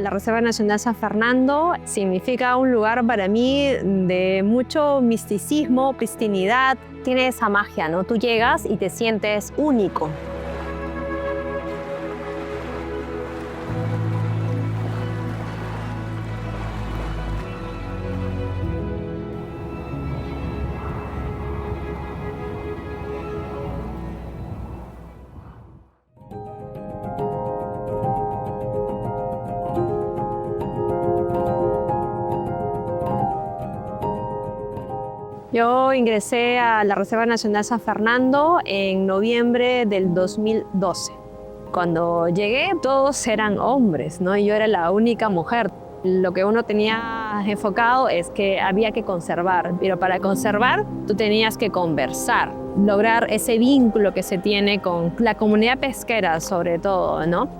La Reserva Nacional San Fernando significa un lugar para mí de mucho misticismo, pristinidad. Tiene esa magia, ¿no? Tú llegas y te sientes único. Yo ingresé a la Reserva Nacional San Fernando en noviembre del 2012. Cuando llegué, todos eran hombres, ¿no? Y yo era la única mujer. Lo que uno tenía enfocado es que había que conservar, pero para conservar tú tenías que conversar, lograr ese vínculo que se tiene con la comunidad pesquera sobre todo, ¿no?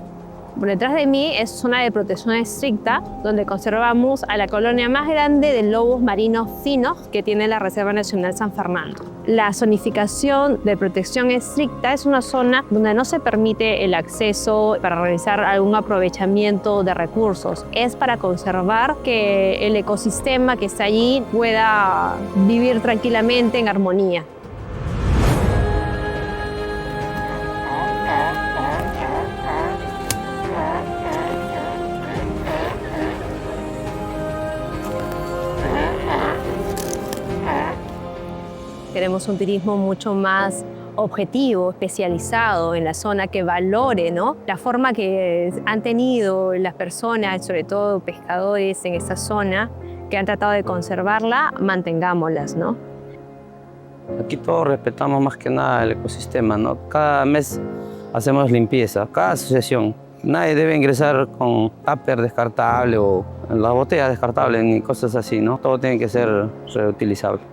Por detrás de mí es zona de protección estricta, donde conservamos a la colonia más grande de lobos marinos finos que tiene la Reserva Nacional San Fernando. La zonificación de protección estricta es una zona donde no se permite el acceso para realizar algún aprovechamiento de recursos. Es para conservar que el ecosistema que está allí pueda vivir tranquilamente en armonía. Queremos un turismo mucho más objetivo, especializado en la zona, que valore, ¿no?, la forma que han tenido las personas, sobre todo pescadores en esta zona, que han tratado de conservarla, mantengámoslas, ¿no? Aquí todos respetamos más que nada el ecosistema, ¿no? Cada mes hacemos limpieza, cada asociación. Nadie debe ingresar con tupper descartable o las botellas descartables ni cosas así, ¿no? Todo tiene que ser reutilizable.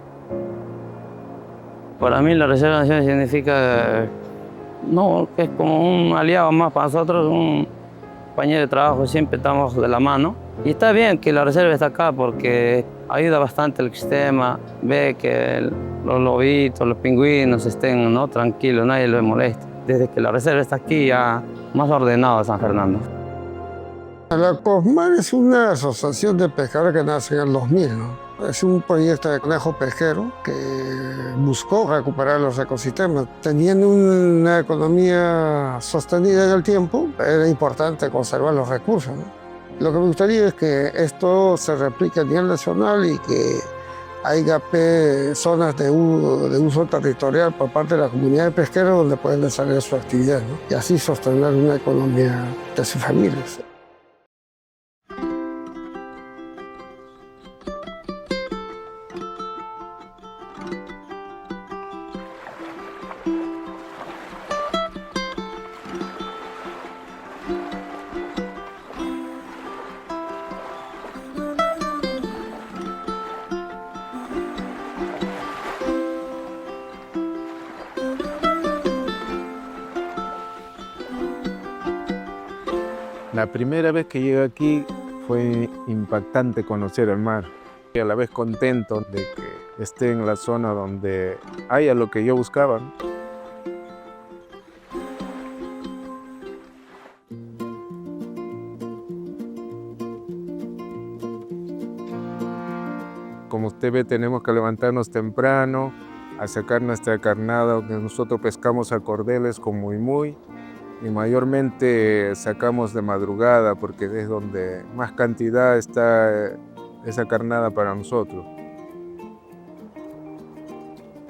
Para mí la Reserva Nacional significa, no, que es como un aliado más para nosotros, un compañero de trabajo, siempre estamos de la mano. Y está bien que la reserva está acá porque ayuda bastante al ecosistema, ve que los lobitos, los pingüinos estén, ¿no?, tranquilos, nadie les molesta. Desde que la reserva está aquí ya más ordenado San Fernando. La COSMAR es una asociación de pescadores que nace en el 2000, ¿no? Es un proyecto de conejo pesquero que buscó recuperar los ecosistemas. Teniendo una economía sostenida en el tiempo, era importante conservar los recursos, ¿no? Lo que me gustaría es que esto se replique a nivel nacional y que haya zonas de uso territorial por parte de la comunidad de pesqueros donde pueden desarrollar su actividad, ¿no? Y así sostener una economía de sus familias. La primera vez que llegué aquí fue impactante conocer el mar y a la vez contento de que esté en la zona donde haya lo que yo buscaba. Como usted ve, tenemos que levantarnos temprano a sacar nuestra carnada, que nosotros pescamos a cordeles con muy. Y mayormente sacamos de madrugada porque es donde más cantidad está esa carnada para nosotros.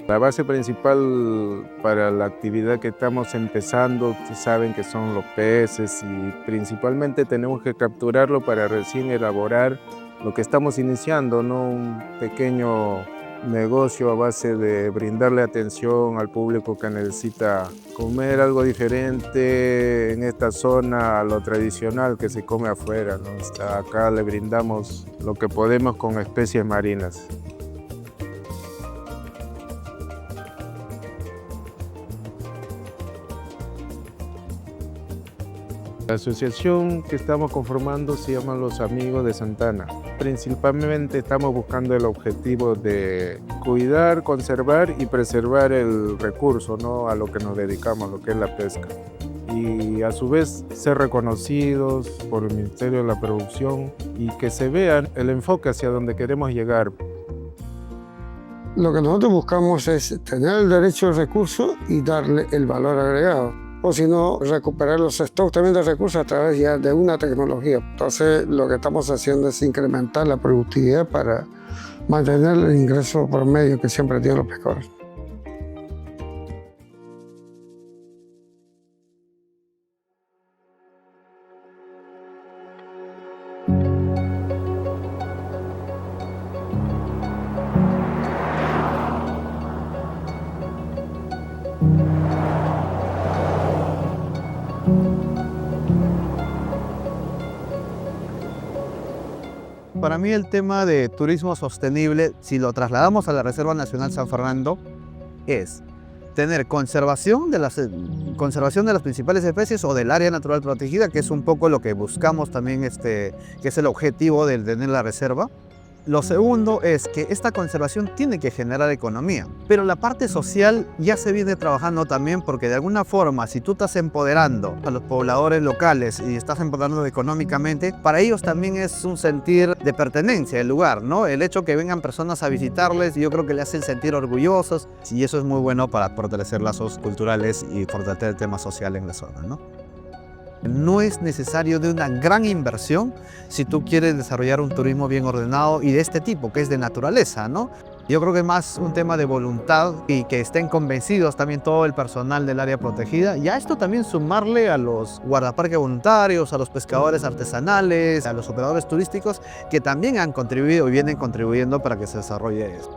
La base principal para la actividad que estamos empezando, saben que son los peces y principalmente tenemos que capturarlo para recién elaborar lo que estamos iniciando, ¿no? Un pequeño negocio a base de brindarle atención al público que necesita comer algo diferente en esta zona a lo tradicional que se come afuera, ¿no? Acá le brindamos lo que podemos con especies marinas. La asociación que estamos conformando se llama Los Amigos de Santana. Principalmente estamos buscando el objetivo de cuidar, conservar y preservar el recurso, ¿no?, a lo que nos dedicamos, lo que es la pesca. y a su vez ser reconocidos por el Ministerio de la Producción y que se vea el enfoque hacia donde queremos llegar. Lo que nosotros buscamos es tener el derecho al recurso y darle el valor agregado. O si no, recuperar los stocks también de recursos a través ya de una tecnología. Entonces, lo que estamos haciendo es incrementar la productividad para mantener el ingreso promedio que siempre tienen los pescadores. Para mí el tema de turismo sostenible, si lo trasladamos a la Reserva Nacional San Fernando, es tener conservación de las principales especies o del área natural protegida, que es un poco lo que buscamos también, que es el objetivo de tener la reserva. Lo segundo es que esta conservación tiene que generar economía, pero la parte social ya se viene trabajando también porque de alguna forma, si tú estás empoderando a los pobladores locales y estás empoderando económicamente, para ellos también es un sentir de pertenencia del lugar, ¿no? El hecho que vengan personas a visitarles, yo creo que le hacen sentir orgullosos y eso es muy bueno para fortalecer lazos culturales y fortalecer el tema social en la zona, ¿no? No es necesario de una gran inversión si tú quieres desarrollar un turismo bien ordenado y de este tipo, que es de naturaleza, ¿no? Yo creo que es más un tema de voluntad y que estén convencidos también todo el personal del área protegida. Y a esto también sumarle a los guardaparques voluntarios, a los pescadores artesanales, a los operadores turísticos que también han contribuido y vienen contribuyendo para que se desarrolle esto.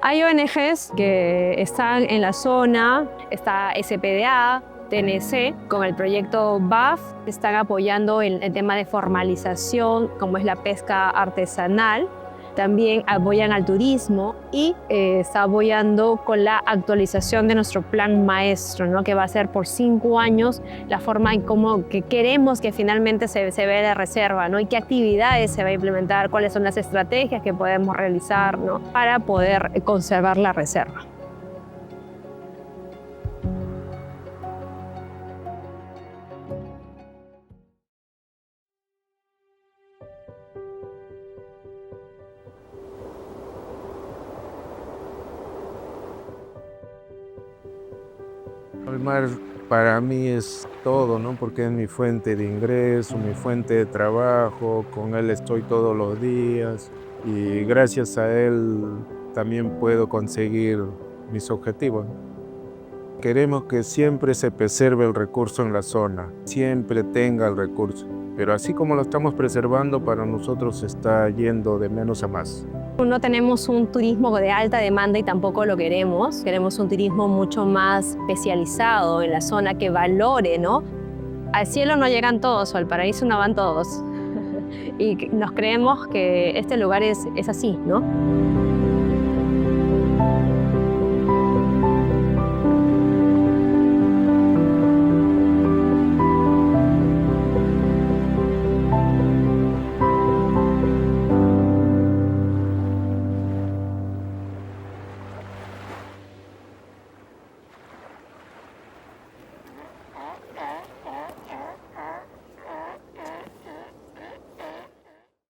Hay ONGs que están en la zona, está SPDA, TNC, con el proyecto BAF, están apoyando el tema de formalización, como es la pesca artesanal. También apoyan al turismo y está apoyando con la actualización de nuestro plan maestro, ¿no? Que va a ser por 5 años la forma en cómo que queremos que finalmente se vea la reserva, ¿no? Y qué actividades se va a implementar, cuáles son las estrategias que podemos realizar, ¿no? Para poder conservar la reserva. El mar para mí es todo, ¿no? Porque es mi fuente de ingreso, mi fuente de trabajo, con él estoy todos los días y gracias a él también puedo conseguir mis objetivos. Queremos que siempre se preserve el recurso en la zona, siempre tenga el recurso, pero así como lo estamos preservando, para nosotros está yendo de menos a más. No tenemos un turismo de alta demanda y tampoco lo queremos. Queremos un turismo mucho más especializado en la zona que valore, ¿no? Al cielo no llegan todos o al paraíso no van todos. Y nos creemos que este lugar es así, ¿no?